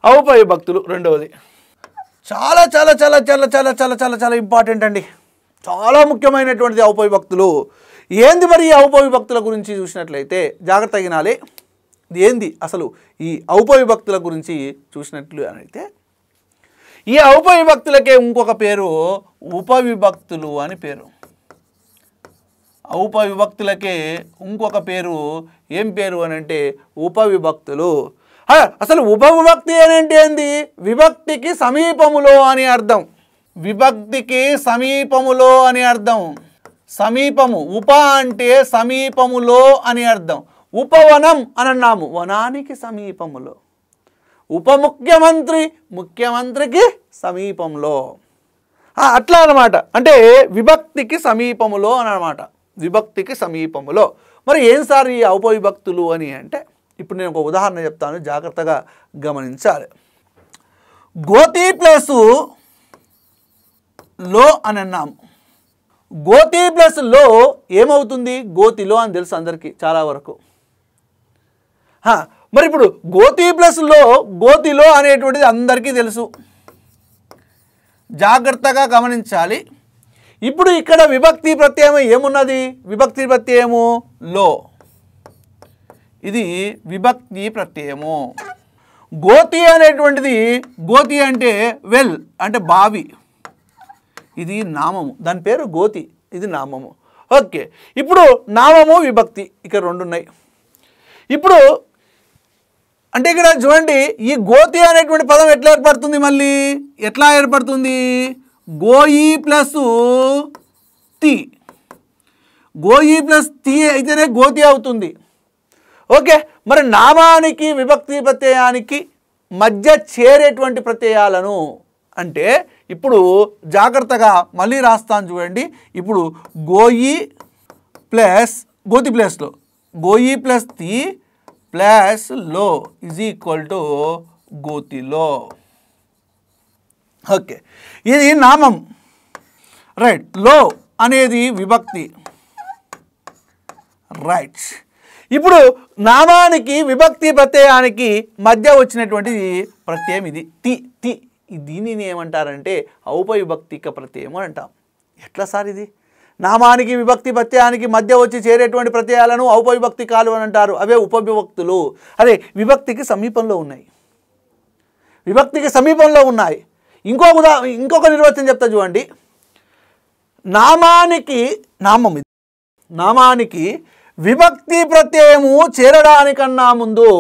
ఔపయ భక్తులు రెండవది. చాలా చాలా చాలా చాలా చాలా చాలా చాలా చాలా ఇంపార్టెంట్ అండి, చాలా ముఖ్యమైనటువంటిది ఔపయ భక్తులు. ఏంది మరి ఈ ఔపయ భక్తుల గురించి చూసినట్లయితే జాగ్రత్తగా వినాలి. ఇది ఏంది అసలు ఈ ఔపయ భక్తుల గురించి చూసినట్లు అయితే, ఈ ఔపయ భక్తులకే ఇంకొక పేరు ఉపవిభక్తులు అని పేరు. ఉపవిభక్తులకే ఇంకొక పేరు ఏం పేరు అని అంటే ఉపవిభక్తులు. అసలు ఉపవిభక్తి అని అంటే ఏంది? విభక్తికి సమీపములో అని అర్థం. విభక్తికి సమీపములో అని అర్థం. సమీపము, ఉప అంటే సమీపములో అని అర్థం. ఉపవనం అని అన్నాము, వనానికి సమీపములో. ఉప ముఖ్యమంత్రి, ముఖ్యమంత్రికి సమీపంలో, అట్లా అన్నమాట. అంటే విభక్తికి సమీపములో అని అన్నమాట, విభక్తికి సమీపములో. మరి ఏం సార్ ఈ ఔపవిభక్తులు అని అంటే, ఇప్పుడు నేను ఒక ఉదాహరణ చెప్తాను, జాగ్రత్తగా గమనించాలి. గోతి ప్లస్ లో అని అన్నాము. గోతి ప్లస్ లో ఏమవుతుంది? గోతిలో అని తెలుసు అందరికీ చాలా వరకు. మరి ఇప్పుడు గోతి ప్లస్ లో, గోతిలో అనేటువంటిది అందరికీ తెలుసు, జాగ్రత్తగా గమనించాలి. ఇప్పుడు ఇక్కడ విభక్తి ప్రత్యయం ఏమున్నది? విభక్తి ప్రత్యయము లో, ఇది విభక్తి ప్రత్యయము. గోతి అనేటువంటిది, గోతి అంటే వెల్ అంటే బావి, ఇది నామము, దాని పేరు గోతి, ఇది నామము. ఓకే, ఇప్పుడు నామము విభక్తి ఇక్కడ రెండు ఉన్నాయి. ఇప్పుడు అంటే ఇక్కడ చూడండి, ఈ గోతి అనేటువంటి పదం ఎట్లా ఏర్పడుతుంది? మళ్ళీ ఎట్లా ఏర్పడుతుంది? గోయి ప్లస్ తి, గోయి ప్లస్ తి అయితేనే గోతి అవుతుంది. ఓకే, మరి నామానికి విభక్తి ప్రత్యయానికి మధ్య చేరేటువంటి ప్రత్యయాలను అంటే, ఇప్పుడు జాగ్రత్తగా మళ్ళీ రాస్తాను చూడండి. ఇప్పుడు గోయి ప్లస్ గోతి ప్లస్లో, గోయి ప్లస్ తి ప్లస్ లో ఈజ్ ఈక్వల్ టు గోతిలో. ఓకే, ఇది నామం, రైట్. లో అనేది విభక్తి, రైట్. ఇప్పుడు నామానికి విభక్తి ప్రత్యయానికి మధ్య వచ్చినటువంటి ప్రత్యయం ఇది తి. తి దీనిని ఏమంటారంటే ఔపవిభక్తిక ప్రత్యయం అని అంటాం. ఎట్లా సార్ ఇది? నామానికి విభక్తి ప్రత్యయానికి మధ్య వచ్చి చేరేటువంటి ప్రత్యయాలను ఔపవిభక్తికాలు అని అంటారు, అవే ఉపవిభక్తులు. అదే విభక్తికి సమీపంలో ఉన్నాయి, విభక్తికి సమీపంలో ఉన్నాయి. ఇంకొక నిర్వచనం చెప్తా చూడండి. నామానికి, నామం ఇది, నామానికి విభక్తి ప్రత్యయము చేరడానికన్నా ముందు,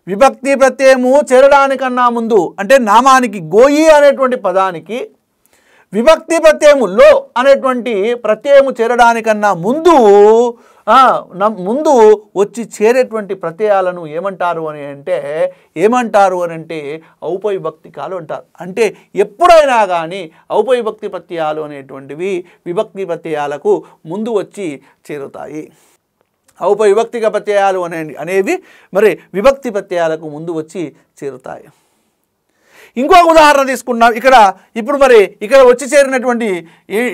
విభక్తి ప్రత్యయము చేరడానికన్నా ముందు అంటే నామానికి గోయి అనేటువంటి పదానికి విభక్తి ప్రత్యయము లో అనేటువంటి ప్రత్యయము చేరడానికన్నా ముందు ముందు వచ్చి చేరేటువంటి ప్రత్యయాలను ఏమంటారు అని అంటే ఔపవిభక్తికాలు అంటారు. అంటే ఎప్పుడైనా కానీ ఔపవిభక్తి ప్రత్యయాలు అనేటువంటివి విభక్తి ప్రత్యయాలకు ముందు వచ్చి చేరుతాయి. ఔపవిభక్తిక ప్రత్యయాలు అనేవి మరి విభక్తి ప్రత్యయాలకు ముందు వచ్చి చేరుతాయి. ఇంకొక ఉదాహరణ తీసుకున్నాం ఇక్కడ. ఇప్పుడు మరి ఇక్కడ వచ్చి చేరినటువంటి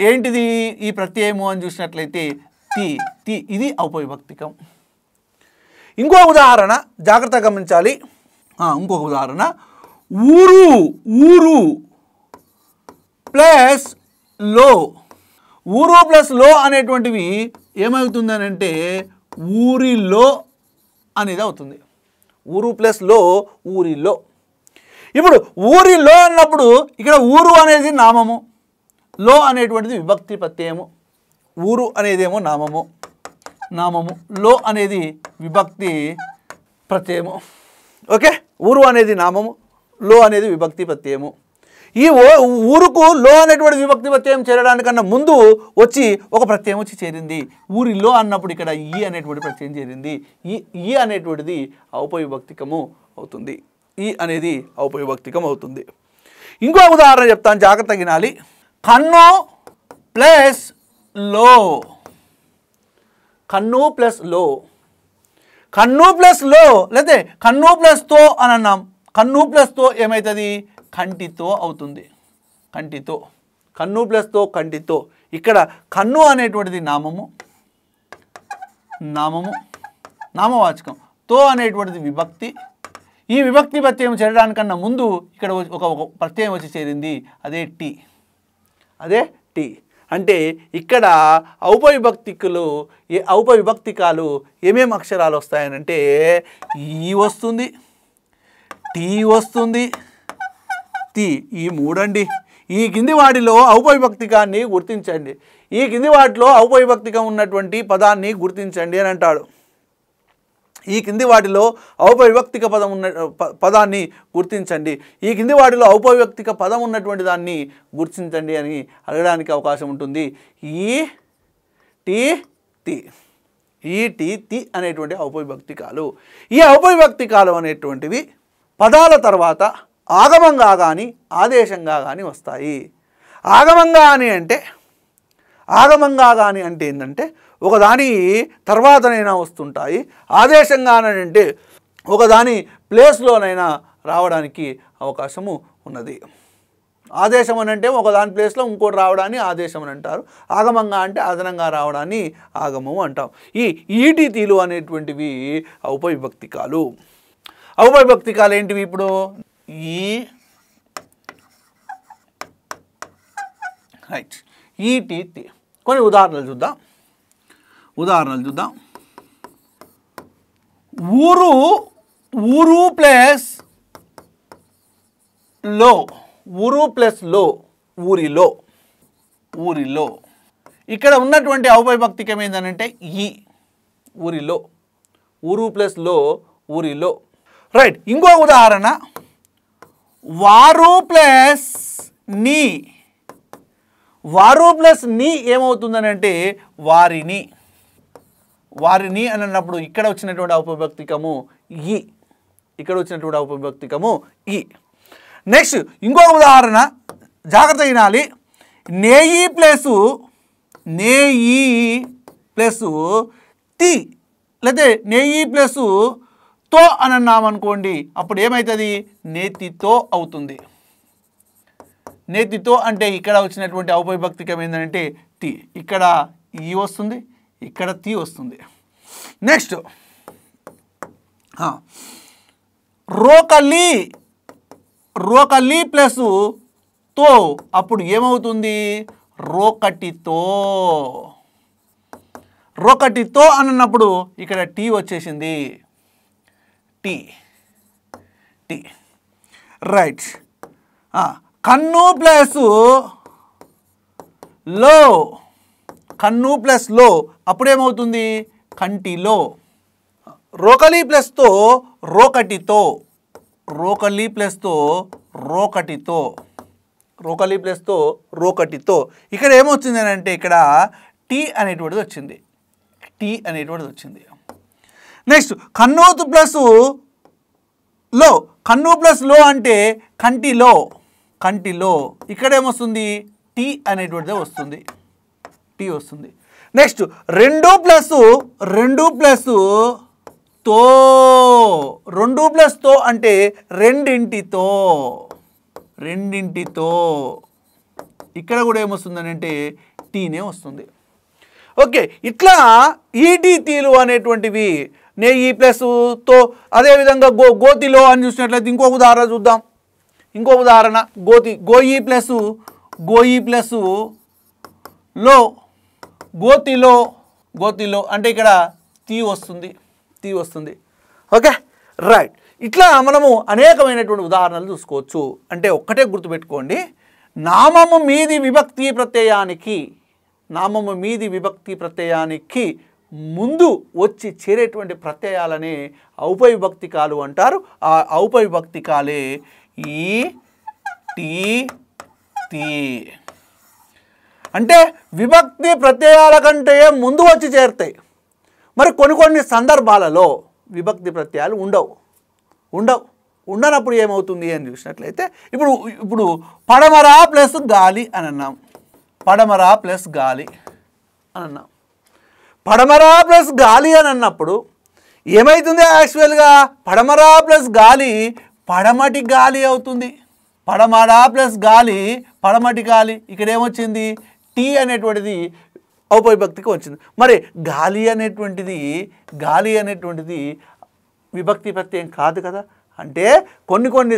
ఏంటిది ఈ ప్రత్యయము అని చూసినట్లయితే తి. తి ఇది ఔపవిభక్తికం. ఇంకో ఉదాహరణ జాగ్రత్తగా గమనించాలి. ఇంకొక ఉదాహరణ ఊరు, ఊరు ప్లస్ లో, ఊరు ప్లస్ లో అనేటువంటివి ఏమవుతుందని అంటే ఊరిలో అనేది అవుతుంది. ఊరు ప్లస్ లో, ఊరిలో. ఇప్పుడు ఊరిలో అన్నప్పుడు ఇక్కడ ఊరు అనేది నామము, లో అనేటువంటిది విభక్తి ప్రత్యయము. ఊరు అనేదేమో నామము, లో అనేది విభక్తి ప్రత్యయము. ఓకే, ఊరు అనేది నామము, లో అనేది విభక్తి ప్రత్యయము. ఈ ఊరుకు లో అనేటువంటి విభక్తి ప్రత్యయం చేరడానికన్నా ముందు వచ్చి ఒక ప్రత్యయం వచ్చి చేరింది. ఊరిలో అన్నప్పుడు ఇక్కడ ఈ అనేటువంటి ప్రత్యయం చేరింది. ఈ అనేటువంటిది ఔపవిభక్తికము అవుతుంది. ఈ అనేది ఔపవిభక్తికం అవుతుంది. ఇంకో ఉదాహరణ చెప్తాను, జాగ్రత్తగా వినాలి. కన్ను ప్లస్ లో, కన్ను ప్లస్ లో, కన్ను ప్లస్ లో లేకపోతే కన్ను ప్లస్ తో అని అన్నాం. కన్ను ప్లస్ తో ఏమవుతుంది? కంటితో అవుతుంది. కంటితో, కన్ను ప్లస్ తో కంటితో. ఇక్కడ కన్ను అనేటువంటిది నామము, నామవాచకం. తో అనేటువంటిది విభక్తి. ఈ విభక్తి ప్రత్యయం చేరడానికన్నా ముందు ఇక్కడ ఒక ప్రత్యయం వచ్చి చేరింది, అదే టీ. అదే టీ. అంటే ఇక్కడ ఔపవిభక్తికాలు ఏమేమి అక్షరాలు వస్తాయనంటే ఈ వస్తుంది, టీ వస్తుంది, తి. ఈ మూడండి. ఈ కింది వాటిలో ఔపవిభక్తికాన్ని గుర్తించండి. ఈ కింది వాటిలో ఔపవిభక్తికం ఉన్నటువంటి పదాన్ని గుర్తించండి అని అంటాడు. ఈ కింది వాటిలో ఔపవిభక్తిక పదాన్ని గుర్తించండి, ఈ కింది వాటిలో ఔపవిభక్తిక పదం ఉన్నటువంటి దాన్ని గుర్తించండి అని అడగడానికి అవకాశం ఉంటుంది. ఈ టీ తి, ఈ టీ తి అనేటువంటి ఔపవిభక్తికాలు. ఈ ఔపవిభక్తికాలు అనేటువంటివి పదాల తర్వాత ఆగమంగా కానీ ఆదేశంగా కానీ వస్తాయి. ఆగమంగా కానీ అంటే ఏంటంటే ఒకదాని తర్వాతనైనా వస్తుంటాయి. ఆదేశంగా అంటే ఒకదాని ప్లేస్లోనైనా రావడానికి అవకాశము ఉన్నది. ఆదేశం అని అంటే ఒకదాని ప్లేస్లో ఇంకోటి రావడాన్ని ఆదేశం అని అంటారు. ఆగమంగా అంటే అదనంగా రావడాన్ని ఆగమము అంటాం. ఈ ఈటీతీలు అనేటువంటివి ఔపవిభక్తికాలు. ఔపవిభక్తికాలు ఏంటివి? ఇప్పుడు ఈ రైట్, ఈటీతి. కొన్ని ఉదాహరణలు చూద్దాం. ఊరు ప్లస్ లో, ఊరిలో. ఇక్కడ ఉన్నటువంటి ఔపవిభక్తికం ఏంటంటే ఈ ఊరిలో, ఊరు ప్లస్ లో, ఊరిలో. రైట్. ఇంకో ఉదాహరణ వారు ప్లస్ నీ. వారు ప్లస్ నీ ఏమవుతుందని అంటే వారిని అని అన్నప్పుడు ఇక్కడ వచ్చినటువంటి ఔపవిభక్తికము ఈ. నెక్స్ట్ ఇంకొక ఉదాహరణ జాగ్రత్త వినాలి. నేయి ప్లస్ తి లేకపోతే నేయి ప్లస్ తో అని అన్నామనుకోండి, అప్పుడు ఏమవుతుంది? నేతితో అవుతుంది. నేతితో అంటే ఇక్కడ వచ్చినటువంటి ఔపవిభక్తికం ఏంటంటే తి. ఇక్కడ ఈ వస్తుంది, ఇక్కడ తి వస్తుంది. నెక్స్ట్ రోకలి ప్లస్ తో, అప్పుడు ఏమవుతుంది? రోకటితో అన్నప్పుడు ఇక్కడ టీ వచ్చేసింది, టీ. రైట్. కన్ను ప్లస్ లో, అప్పుడేమవుతుంది? కంటిలో. రోకలి ప్లస్తో రోకటితో, ఇక్కడ ఏమొచ్చింది అని అంటే ఇక్కడ టీ అనేటువంటిది వచ్చింది. నెక్స్ట్ కన్ను ప్లస్ లో అంటే కంటిలో. ఇక్కడ ఏమొస్తుంది? టీ అనేటువంటిదే వస్తుంది, టీ వస్తుంది. నెక్స్ట్ రెండు ప్లస్ తో అంటే రెండింటితో. ఇక్కడ కూడా ఏమొస్తుందని అంటే టీనే వస్తుంది. ఓకే. ఇట్లా ఈటీతీలు అనేటువంటివి నేయి ప్లస్ తో. అదేవిధంగా గోతిలో అని చూసినట్లయితే ఇంకొక ఉదాహరణ చూద్దాం. గోయి ప్లస్ లో, గోతిలో అంటే ఇక్కడ టీ వస్తుంది. ఓకే. రైట్. ఇట్లా మనము అనేకమైనటువంటి ఉదాహరణలు చూసుకోవచ్చు. అంటే ఒక్కటే గుర్తుపెట్టుకోండి, నామము మీది విభక్తి ప్రత్యయానికి ముందు వచ్చి చేరేటువంటి ప్రత్యయాలనే ఔపవిభక్తికాలు అంటారు. ఆ ఔపవిభక్తికాలే ఈ టీ తి. అంటే విభక్తి ప్రత్యయాల కంటే ముందు వచ్చి చేరుతాయి. మరి కొన్ని సందర్భాలలో విభక్తి ప్రత్యయాలు ఉండనప్పుడు ఏమవుతుంది అని చూసినట్లయితే ఇప్పుడు పడమర ప్లస్ గాలి అని అన్నాం. పడమర ప్లస్ గాలి అని అన్నప్పుడు ఏమవుతుంది? యాక్చువల్గా పడమర ప్లస్ గాలి పడమటి గాలి అవుతుంది. పడమర ప్లస్ గాలి పడమటి గాలి. ఇక్కడ ఏమొచ్చింది? టీ అనేటువంటిది ఔపవిభక్తికి వచ్చింది. మరి గాలి అనేటువంటిది విభక్తి ప్రత్యయం కాదు కదా. అంటే కొన్ని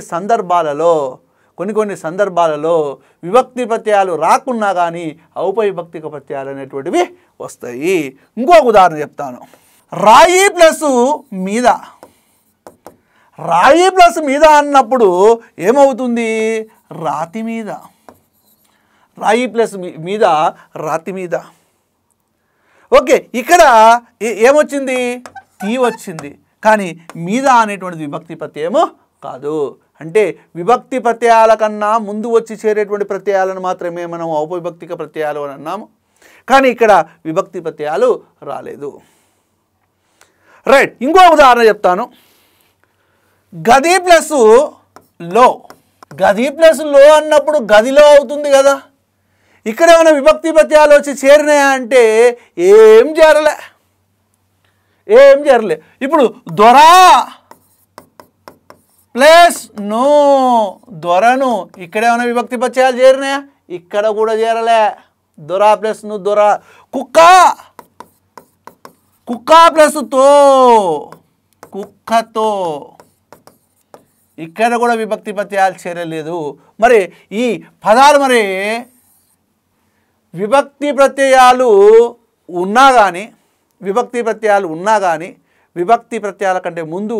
సందర్భాలలో విభక్తి ప్రత్యయాలు రాకున్నా కానీ ఔపవిభక్తిక ప్రత్యయాలు అనేటువంటివి వస్తాయి. ఇంకొక ఉదాహరణ చెప్తాను. రాయి ప్లస్ మీద, రాయి ప్లస్ మీద అన్నప్పుడు ఏమవుతుంది? రాతి మీద. రాయి ప్లస్ మీద రాతి మీద. ఓకే, ఇక్కడ ఏమొచ్చింది? తీ వచ్చింది. కానీ మీద అనేటువంటిది విభక్తి ప్రత్యయము కాదు. అంటే విభక్తి ప్రత్యయాల కన్నా ముందు వచ్చి చేరేటువంటి ప్రత్యయాలను మాత్రమే మనం ఔపవిభక్తిక ప్రత్యయాలు అని అన్నాము. కానీ ఇక్కడ విభక్తి ప్రత్యయాలు రాలేదు. రైట్, ఇంకో ఉదాహరణ చెప్తాను. గది ప్లస్ లో. గది ప్లస్ లో అన్నప్పుడు గదిలో అవుతుంది కదా. ఇక్కడ ఏమైనా విభక్తి ప్రత్యయాలు వచ్చి చేరినాయా అంటే ఏం చేరలే. ఇప్పుడు దొరా ప్లస్ నో, దొరను. ఇక్కడ ఏమైనా విభక్తి ప్రత్యయాలు చేరినాయా? ఇక్కడ కూడా చేరలే. దొరా ప్లస్ ను దొరా. కుక్క, కుక్క ప్లస్ తో, కుక్కతో. ఇక్కడ కూడా విభక్తి ప్రత్యయాలు చేరలేదు. మరి ఈ పదాలు మరి విభక్తి ప్రత్యయాలు ఉన్నా కానీ విభక్తి ప్రత్యయాల కంటే ముందు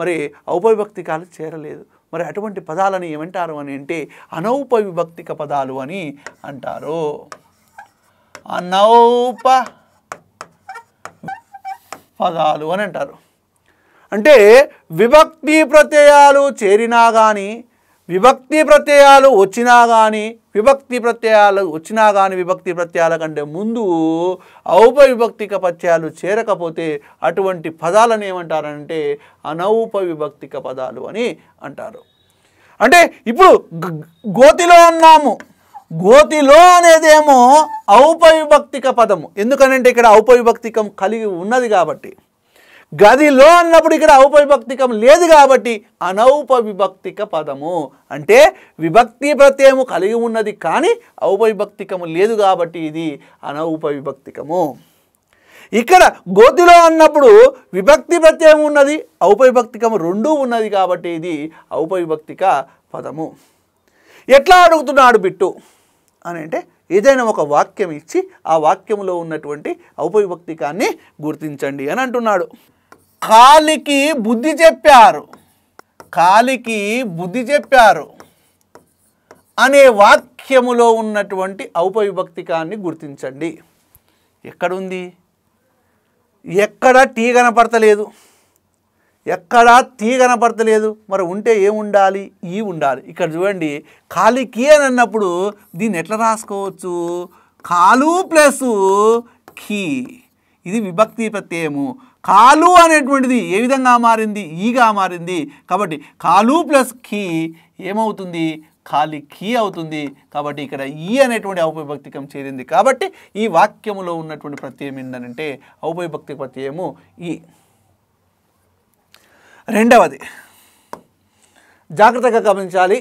మరి ఔపవిభక్తికాలు చేరలేదు. మరి అటువంటి పదాలని ఏమంటారు అని అంటే అనౌపవిభక్తిక పదాలు అని అంటారు. అనౌప పదాలు అని అంటారు. అంటే విభక్తి ప్రత్యయాలు చేరినా కానీ, విభక్తి ప్రత్యయాలు వచ్చినా కానీ, విభక్తి ప్రత్యయాల కంటే ముందు ఔపవిభక్తిక ప్రత్యయాలు చేరకపోతే అటువంటి పదాలను ఏమంటారంటే అనౌపవిభక్తిక పదాలు అని అంటారు. అంటే ఇప్పుడు గోతిలో అన్నాము. గోతిలో అనేదేమో ఔపవిభక్తిక పదము. ఎందుకనంటే ఇక్కడ ఔపవిభక్తికం కలిగి ఉన్నది కాబట్టి. గదిలో అన్నప్పుడు ఇక్కడ ఔపవిభక్తికం లేదు కాబట్టి అనౌపవిభక్తిక పదము. అంటే విభక్తి ప్రత్యయము కలిగి ఉన్నది కానీ ఔపవిభక్తికము లేదు కాబట్టి ఇది అనౌపవిభక్తికము. ఇక్కడ గోతిలో అన్నప్పుడు విభక్తి ప్రత్యయం ఉన్నది, ఔపవిభక్తికము రెండూ ఉన్నది కాబట్టి ఇది ఔపవిభక్తిక పదము. ఎట్లా అడుగుతున్నాడు బిట్టు అని అంటే ఏదైనా ఒక వాక్యం ఇచ్చి ఆ వాక్యంలో ఉన్నటువంటి ఔపవిభక్తికాన్ని గుర్తించండి అని అంటున్నాడు. కాలికి బుద్ధి చెప్పారు అనే వాక్యములో ఉన్నటువంటి ఔపవిభక్తికాన్ని గుర్తించండి. ఎక్కడుంది? ఎక్కడ టీ కనపడతలేదు, మరి ఉంటే ఏముండాలి? ఈ ఉండాలి. ఇక్కడ చూడండి, కాలికి అని అన్నప్పుడు దీన్ని ఎట్లా రాసుకోవచ్చు? కాలు ప్లస్ ఖీ, ఇది విభక్తి ప్రత్యయము. కాలు అనేటువంటిది ఏ విధంగా మారింది? ఈగా మారింది. కాబట్టి కాలు ప్లస్ ఖీ ఏమవుతుంది? కాలికి అవుతుంది. కాబట్టి ఇక్కడ ఈ అనేటువంటి ఔపవిభక్తికం చేరింది. కాబట్టి ఈ వాక్యములో ఉన్నటువంటి ప్రత్యయం ఏంటంటే ఔపవిభక్తిక ప్రత్యయము ఈ. రెండవది జాగ్రత్తగా గమనించాలి.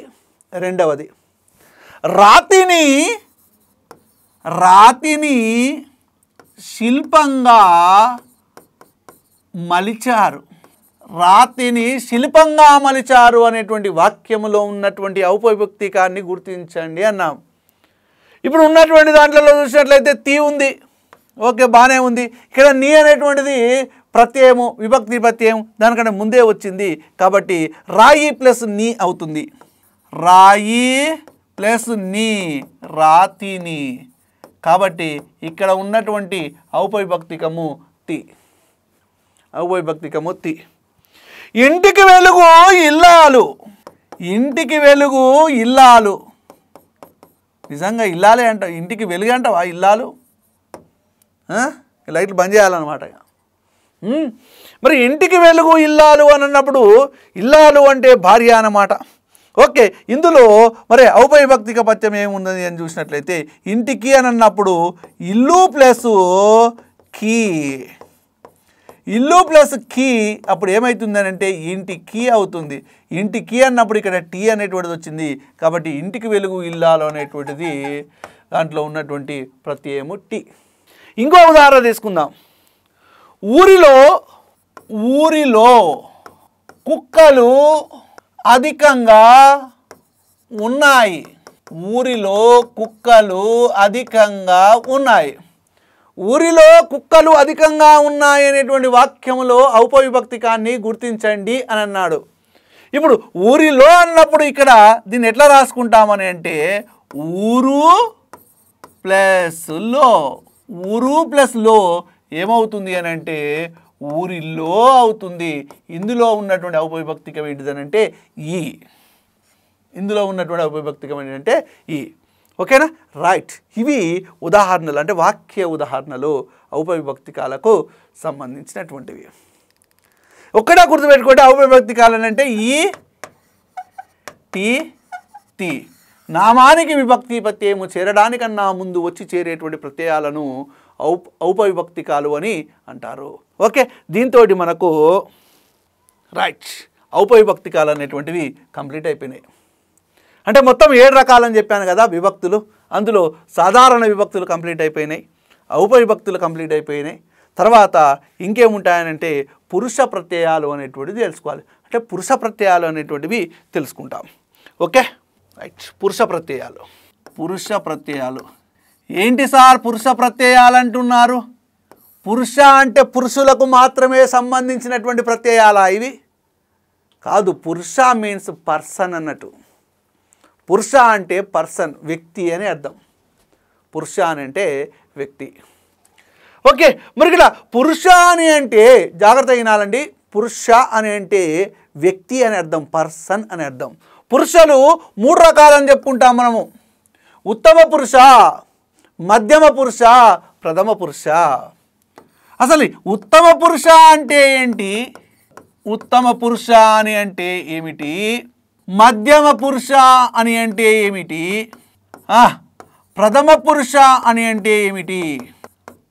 రెండవది రాతిని శిల్పంగా మలిచారు. రాతిని శిల్పంగా మలిచారు అనేటువంటి వాక్యములో ఉన్నటువంటి ఔపవిభక్తికాన్ని గుర్తించండి అన్నాం. ఇప్పుడు ఉన్నటువంటి దాంట్లో చూసినట్లయితే తీ ఉంది, ఓకే బాగానే ఉంది. ఇక్కడ నీ అనేటువంటిది ప్రత్యయము, విభక్తి ప్రత్యయం, దానికంటే ముందే వచ్చింది కాబట్టి రాయి ప్లస్ నీ అవుతుంది. రాయి ప్లస్ నీ, రాతిని. కాబట్టి ఇక్కడ ఉన్నటువంటి ఔపవిభక్తికము తి. ఇంటికి వెలుగు ఇల్లాలు. నిజంగా ఇల్లాలే అంట. ఇంటికి వెలుగు అంటావా ఇల్లాలు? లైట్లు బంద్ చేయాలన్నమాట. మరి ఇంటికి వెలుగు ఇల్లాలు అని అన్నప్పుడు ఇల్లాలు అంటే భార్య అన్నమాట. ఓకే, ఇందులో మరి ఔపవిభక్తిక ప్రత్యయం ఏముందని అని చూసినట్లయితే ఇంటికి అని అన్నప్పుడు ఇల్లు ప్లస్ కీ, అప్పుడు ఏమవుతుందని అంటే ఇంటికి అవుతుంది. ఇంటికి అన్నప్పుడు ఇక్కడ టీ అనేటువంటిది వచ్చింది కాబట్టి ఇంటికి వెలుగు ఇల్లాలు అనేటువంటిది దాంట్లో ఉన్నటువంటి ప్రత్యయము టీ. ఇంకో ఉదాహరణ తీసుకుందాం. కుక్కలు అధికంగా ఉన్నాయి. ఊరిలో కుక్కలు అధికంగా ఉన్నాయి. ఊరిలో కుక్కలు అధికంగా ఉన్నాయి అనేటువంటి వాక్యంలో ఔపవిభక్తికాన్ని గుర్తించండి అని అన్నాడు. ఇప్పుడు ఊరిలో అన్నప్పుడు ఇక్కడ దీన్ని ఎట్లా రాసుకుంటామని అంటే ఊరు ప్లస్ లో. ఊరు ప్లస్ లో ఏమవుతుంది అని అంటే ఊరిలో అవుతుంది. ఇందులో ఉన్నటువంటి ఔపవిభక్తికం ఏంటిదని అంటే ఈ. ఇందులో ఉన్నటువంటి ఔపవిభక్తికం ఏంటంటే ఈ. ఓకేనా? రైట్. ఇవి ఉదాహరణలు, అంటే వాక్య ఉదాహరణలు ఔపవిభక్తికాలకు సంబంధించినటువంటివి. ఒక్కడే గుర్తుపెట్టుకోండి, ఔపవిభక్తికాలు అంటే ఈ, టి, తి. నామానికి విభక్తి ప్రత్యయము చేరడానికన్నా ముందు వచ్చి చేరేటువంటి ప్రత్యయాలను ఔపవిభక్తికాలు అని అంటారు. ఓకే, దీంతో మనకు రైట్ ఔపవిభక్తికాలు అనేటువంటివి కంప్లీట్ అయిపోయినాయి. అంటే మొత్తం 7 రకాలని చెప్పాను కదా విభక్తులు. అందులో సాధారణ విభక్తులు కంప్లీట్ అయిపోయినాయి, ఔపవిభక్తులు కంప్లీట్ అయిపోయినాయి. తర్వాత ఇంకేముంటాయనంటే పురుష ప్రత్యయాలు అనేటువంటివి తెలుసుకోవాలి. అంటే పురుష ప్రత్యయాలు అనేటువంటివి తెలుసుకుంటాం. Okay right. పురుష ప్రత్యయాలు. పురుష ప్రత్యయాలు ఏంటి సార్ పురుష ప్రత్యయాలు అంటున్నారు? పురుష అంటే పురుషులకు మాత్రమే సంబంధించినటువంటి ప్రత్యయాలా ఇవి? కాదు. పురుష మీన్స్ పర్సన్ అన్నట్టు. పురుష అంటే పర్సన్, వ్యక్తి అని అర్థం. పురుష అని అంటే వ్యక్తి. ఓకే, మరి ఇక్కడ పురుష అని అంటే జాగ్రత్తగా వినాలండి. పురుష అని అంటే వ్యక్తి అని అర్థం, పర్సన్ అని అర్థం. పురుషులు 3 రకాలని చెప్పుకుంటాం మనము. ఉత్తమ పురుష, మధ్యమ పురుష, ప్రథమ పురుష. అసలు ఉత్తమ పురుష అంటే ఏంటి? ఉత్తమ పురుష అని అంటే ఏమిటి? మధ్యమ పురుష అని అంటే ఏమిటి? ప్రథమ పురుష అని అంటే ఏమిటి?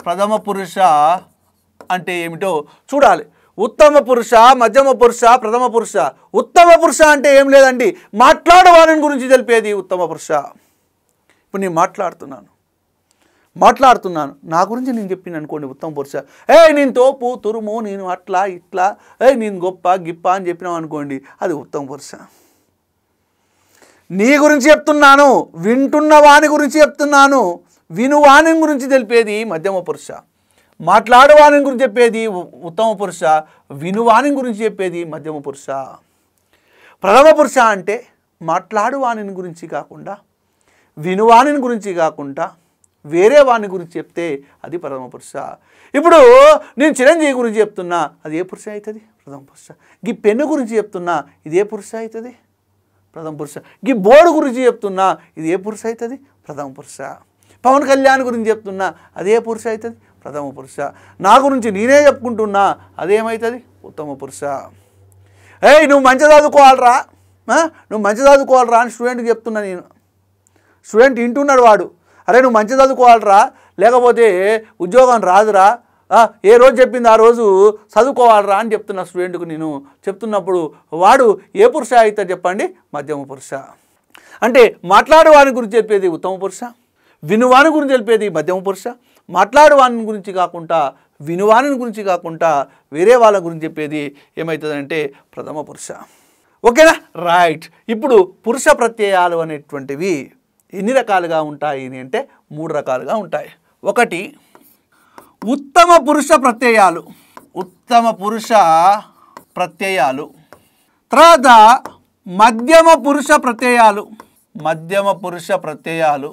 ప్రథమ పురుష అంటే ఏమిటో చూడాలి. ఉత్తమ పురుష, మధ్యమ పురుష, ప్రథమ పురుష. ఉత్తమ పురుష అంటే ఏం లేదండి, మాట్లాడేవాని గురించి తెలిపేది ఉత్తమ పురుష. ఇప్పుడు నేను మాట్లాడుతున్నాను నా గురించి నేను చెప్పిన అనుకోండి ఉత్తమ పురుష. నేను తోపు తురుము, నేను అట్లా ఇట్లా, నేను గొప్ప గిప్ప అని చెప్పినాం అనుకోండి, అది ఉత్తమ పురుష. నీ గురించి చెప్తున్నాను, వింటున్న వాని గురించి చెప్తున్నాను, వినువాని గురించి తెలిపేది మధ్యమ పురుష. మాట్లాడేవాని గురించి చెప్పేది ఉత్తమ పురుష, వినువాని గురించి చెప్పేది మధ్యమ పురుష. ప్రథమ పురుష అంటే మాట్లాడువాని గురించి కాకుండా, వినువాని గురించి కాకుండా వేరే వాని గురించి చెప్తే అది ప్రథమ పురుష. ఇప్పుడు నేను చిరంజీవి గురించి చెప్తున్నా, అది ఏ పురుష అవుతుంది? ప్రథమ పురుష. ఈ పెన్ను గురించి చెప్తున్నా, ఇది ఏ పురుష అవుతుంది? ప్రథమ పురుష. ఈ బోర్డు గురించి చెప్తున్నా, ఇది ఏ పురుష అవుతుంది? ప్రథమ పురుష. పవన్ కళ్యాణ్ గురించి చెప్తున్నా, అదే పురుష అవుతుంది? ప్రథమ పురుష. నా గురించి నేనే చెప్పుకుంటున్నా, అదేమవుతుంది? ఉత్తమ పురుష. నువ్వు మంచి చదువుకోవాలరా, నువ్వు మంచి చదువుకోవాలరా అని స్టూడెంట్కి చెప్తున్నా నేను. స్టూడెంట్ వింటున్నాడు వాడు, అరే నువ్వు మంచి చదువుకోవాలరా, లేకపోతే ఉద్యోగం రాదురా, ఏ రోజు చెప్పింది ఆ రోజు చదువుకోవాలరా అని చెప్తున్నా స్టూడెంట్కు నేను. చెప్తున్నప్పుడు వాడు ఏ పురుష అవుతాడు చెప్పండి? మధ్యమ పురుష. అంటే మాట్లాడేవాని గురించి చెప్పేది ఉత్తమ పురుష, వినువాని గురించి తెలిపేది మధ్యమ పురుష. మాట్లాడేవాని గురించి కాకుండా, వినువాని గురించి కాకుండా వేరే వాళ్ళ గురించి చెప్పేది ఏమవుతుందంటే ప్రథమ పురుష. ఓకేనా? రైట్. ఇప్పుడు పురుష ప్రత్యయాలు అనేటువంటివి ఎన్ని రకాలుగా ఉంటాయి అంటే 3 రకాలుగా ఉంటాయి. ఒకటి ఉత్తమ పురుష ప్రత్యయాలు, ఉత్తమ పురుష ప్రత్యయాలు. తర్వాత మధ్యమ పురుష ప్రత్యయాలు, మధ్యమ పురుష ప్రత్యయాలు.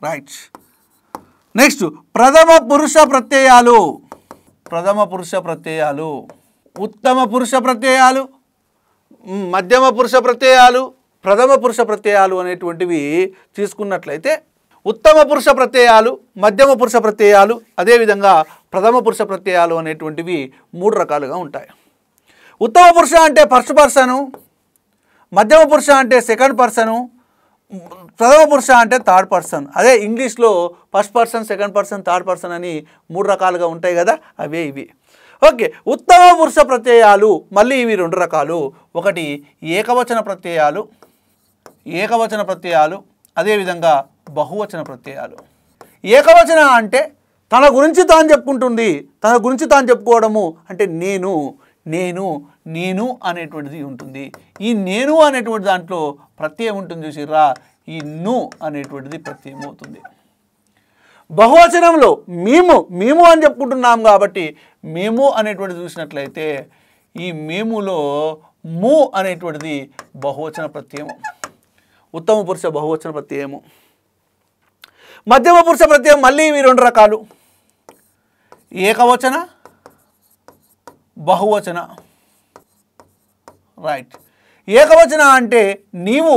రైట్. నెక్స్ట్ ప్రథమ పురుష ప్రత్యయాలు, ప్రథమ పురుష ప్రత్యయాలు. ఉత్తమ పురుష ప్రత్యయాలు, మధ్యమ పురుష ప్రత్యయాలు, ప్రథమ పురుష ప్రత్యయాలు అనేటువంటివి తీసుకున్నట్లయితే ఉత్తమ పురుష ప్రత్యయాలు, మధ్యమ పురుష ప్రత్యయాలు, అదేవిధంగా ప్రథమ పురుష ప్రత్యయాలు అనేటువంటివి 3 రకాలుగా ఉంటాయి. ఉత్తమ పురుష అంటే ఫస్ట్ పర్సను, మధ్యమ పురుష అంటే సెకండ్ పర్సను, ప్రథమ పురుష అంటే థర్డ్ పర్సన్. అదే ఇంగ్లీష్లో first person, second person, third person అని 3 రకాలుగా ఉంటాయి కదా, అవే ఇవి. ఓకే, ఉత్తమ పురుష ప్రత్యయాలు మళ్ళీ ఇవి 2 రకాలు. ఒకటి ఏకవచన ప్రత్యయాలు, ఏకవచన ప్రత్యయాలు, అదేవిధంగా బహువచన ప్రత్యయాలు. ఏకవచన అంటే తన గురించి తాను చెప్పుకుంటుంది, తన గురించి తాను చెప్పుకోవడము అంటే నేను, నేను నేను అనేటువంటిది ఉంటుంది. ఈ నేను అనేటువంటి దాంట్లో ప్రత్యయం ఉంటుంది చూసిర్రా, ఈ ను అనేటువంటిది ప్రత్యయం అవుతుంది. బహువచనంలో మేము మేము అని చెప్పుకుంటున్నాం కాబట్టి మేము అనేటువంటిది చూసినట్లయితే ఈ మేములో ము అనేటువంటిది బహువచన ప్రత్యయము, ఉత్తమ పురుష బహువచన ప్రత్యయము. మధ్యమ పురుష ప్రత్యయం మళ్ళీ ఇవి రెండు రకాలు, ఏకవచన బహువచన. రైట్. ఏకవచన అంటే నీవు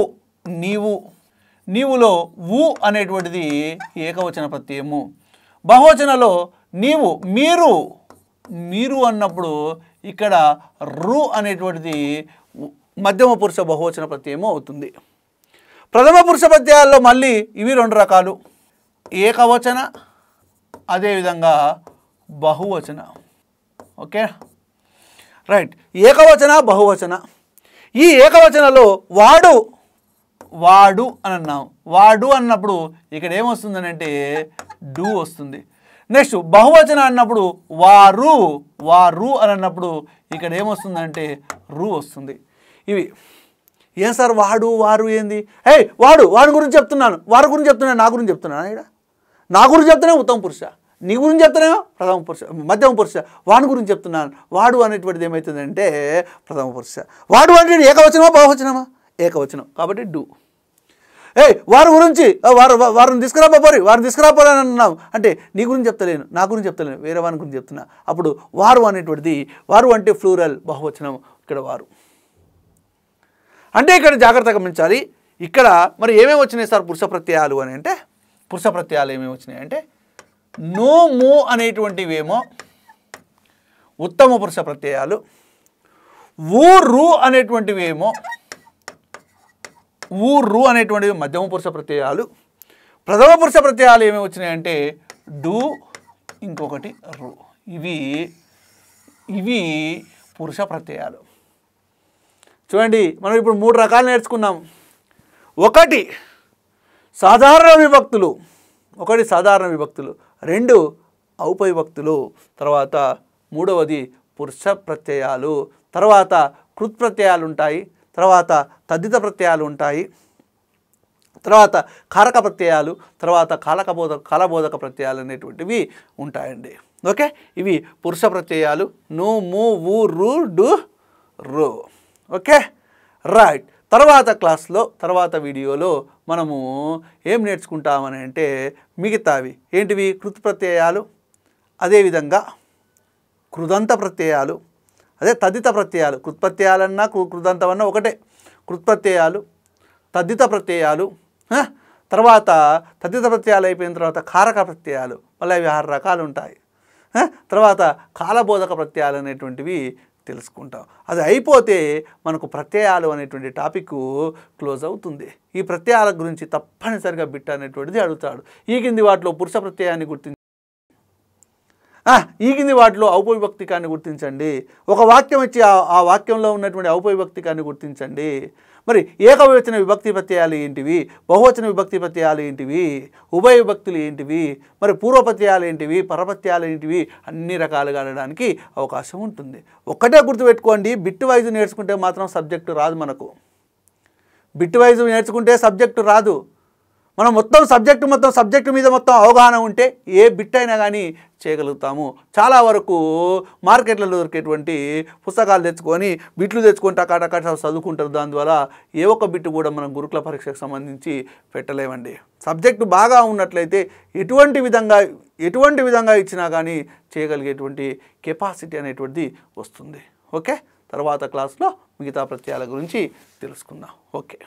నీవు, నీవులో వు అనేటువంటిది ఏకవచన ప్రత్యయము. బహువచనలో నీవు మీరు మీరు అన్నప్పుడు ఇక్కడ రు అనేటువంటిది మధ్యమ పురుష బహువచన ప్రత్యయము అవుతుంది. ప్రథమ పురుష ప్రత్యయాల్లో మళ్ళీ ఇవి రెండు రకాలు, ఏకవచన అదేవిధంగా బహువచన. Okay right. ఏకవచన బహువచన. ఈ ఏకవచనలో వాడు వాడు అని అన్నాం. వాడు అన్నప్పుడు ఇక్కడ ఏమొస్తుందని అంటే డు వస్తుంది. నెక్స్ట్ బహువచన అన్నప్పుడు వారు వారు అని అన్నప్పుడు ఇక్కడ ఏమొస్తుందంటే రు వస్తుంది. ఇవి ఏం సార్ వాడు వారు ఏంది? వాడు వాడి గురించి చెప్తున్నాను, వారి గురించి చెప్తున్నాను, నా గురించి చెప్తున్నాను. ఇక్కడ నా గురించి చెప్తున్నాను ఉత్తమ పురుష, నీ గురించి చెప్తున్నాను ప్రథమ పురుష మధ్యమ పురుష, వాడి గురించి చెప్తున్నాను. వాడు అనేటువంటిది ఏమవుతుందంటే ప్రథమ పురుష. వాడు అంటే ఏకవచనమా బహువచనమా? ఏకవచనం కాబట్టి డు. వారి గురించి వారిని తీసుకురాపోరి వారిని తీసుకురాపోరని అన్నాం అంటే నీ గురించి చెప్తలేను, నా గురించి చెప్తలేను, వేరే వారి గురించి చెప్తున్నా. అప్పుడు వారు అనేటువంటిది, వారు అంటే ఫ్లూరల్ బహువచనం, ఇక్కడ వారు అంటే ఇక్కడ జాగ్రత్తగా గమనించాలి. ఇక్కడ మరి ఏమేమి వచ్చినాయి సార్ పురుష ప్రత్యయాలు అని అంటే, పురుష ప్రత్యయాలు ఏమేమి వచ్చినాయి అంటే నో ము అనేటువంటివేమో ఉత్తమ పురుష ప్రత్యయాలు, ఊ రు అనేటువంటివేమో ఊ రు అనేటువంటివి మధ్యమ పురుష ప్రత్యయాలు. ప్రథమ పురుష ప్రత్యయాలు ఏమేమి వచ్చినాయంటే డు ఇంకొకటి రు. ఇవి ఇవి పురుష ప్రత్యయాలు. చూడండి మనం ఇప్పుడు మూడు రకాలు నేర్చుకున్నాం. ఒకటి సాధారణ విభక్తులు, ఒకటి సాధారణ విభక్తులు, రెండు ఔపవిభక్తులు, తర్వాత మూడవది పురుష ప్రత్యయాలు, తర్వాత కృత్ ప్రత్యయాలు ఉంటాయి, తర్వాత తద్దిత ప్రత్యయాలు ఉంటాయి, తర్వాత కారక ప్రత్యయాలు, తర్వాత కాలబోధక ప్రత్యయాలు అనేటువంటివి ఉంటాయండి. ఓకే ఇవి పురుష ప్రత్యయాలు ను ము వు రు డు రు. Okay right. తర్వాత క్లాస్లో తర్వాత వీడియోలో మనము ఏం నేర్చుకుంటామని అంటే మిగతావి ఏంటివి కృత్ ప్రత్యయాలు, అదేవిధంగా కృదంత ప్రత్యయాలు, అదే తద్దిత ప్రత్యయాలు. కృత్ప్రత్యయాలన్నా కృదంతమన్నా ఒకటే. కృత్ప్రత్యయాలు, తద్దిత ప్రత్యయాలు, తర్వాత తద్దిత ప్రత్యయాలు అయిపోయిన తర్వాత కారక ప్రత్యయాలు, మళ్ళీ అవి 6 రకాలు ఉంటాయి. తర్వాత కాలబోధక ప్రత్యయాలు అనేటువంటివి తెలుసుకుంటాం. అది అయిపోతే మనకు ప్రత్యయాలు అనేటువంటి టాపిక్ క్లోజ్ అవుతుంది. ఈ ప్రత్యయాల గురించి తప్పనిసరిగా బిట్ అనేటువంటిది అడుగుతాడు. ఈ కింది వాటిలో పురుష ప్రత్యయాన్ని గుర్తించండి, ఈ కింది వాటిలో ఔపవిభక్తికాన్ని గుర్తించండి. ఒక వాక్యం ఇచ్చి ఆ వాక్యంలో ఉన్నటువంటి ఔపవిభక్తికాన్ని గుర్తించండి. మరి ఏకవచన విభక్తి ప్రత్యయాలు ఏంటివి, బహువచన విభక్తి ప్రత్యయాలు ఏంటివి, ఉభయ విభక్తులు ఏంటివి, మరి పూర్వప్రత్యయాలు ఏంటివి, పరప్రత్యయాలు ఏంటివి, అన్ని రకాలుగా అనడానికి అవకాశం ఉంటుంది. ఒక్కటే గుర్తుపెట్టుకోండి, బిట్ వైజ్ నేర్చుకుంటే మాత్రం సబ్జెక్టు రాదు. మనకు బిట్ వైజ్ నేర్చుకుంటే సబ్జెక్టు రాదు. మనం సబ్జెక్టు మీద మొత్తం అవగాహన ఉంటే ఏ బిట్ అయినా కానీ చేయగలుగుతాము. చాలా వరకు మార్కెట్లలో దొరికేటువంటి పుస్తకాలు తెచ్చుకొని బిట్లు తెచ్చుకొని టకాటకా చదువుకుంటారు. దానివల్ల ఏ ఒక్క బిట్టు కూడా మనం గురుకుల పరీక్షకు సంబంధించి పెట్టలేమండి. సబ్జెక్టు బాగా ఉన్నట్లయితే ఎటువంటి విధంగా ఇచ్చినా కానీ చేయగలిగేటువంటి కెపాసిటీ అనేటువంటిది వస్తుంది. ఓకే తర్వాత క్లాస్లో మిగతా ప్రత్యయాల గురించి తెలుసుకుందాం. ఓకే.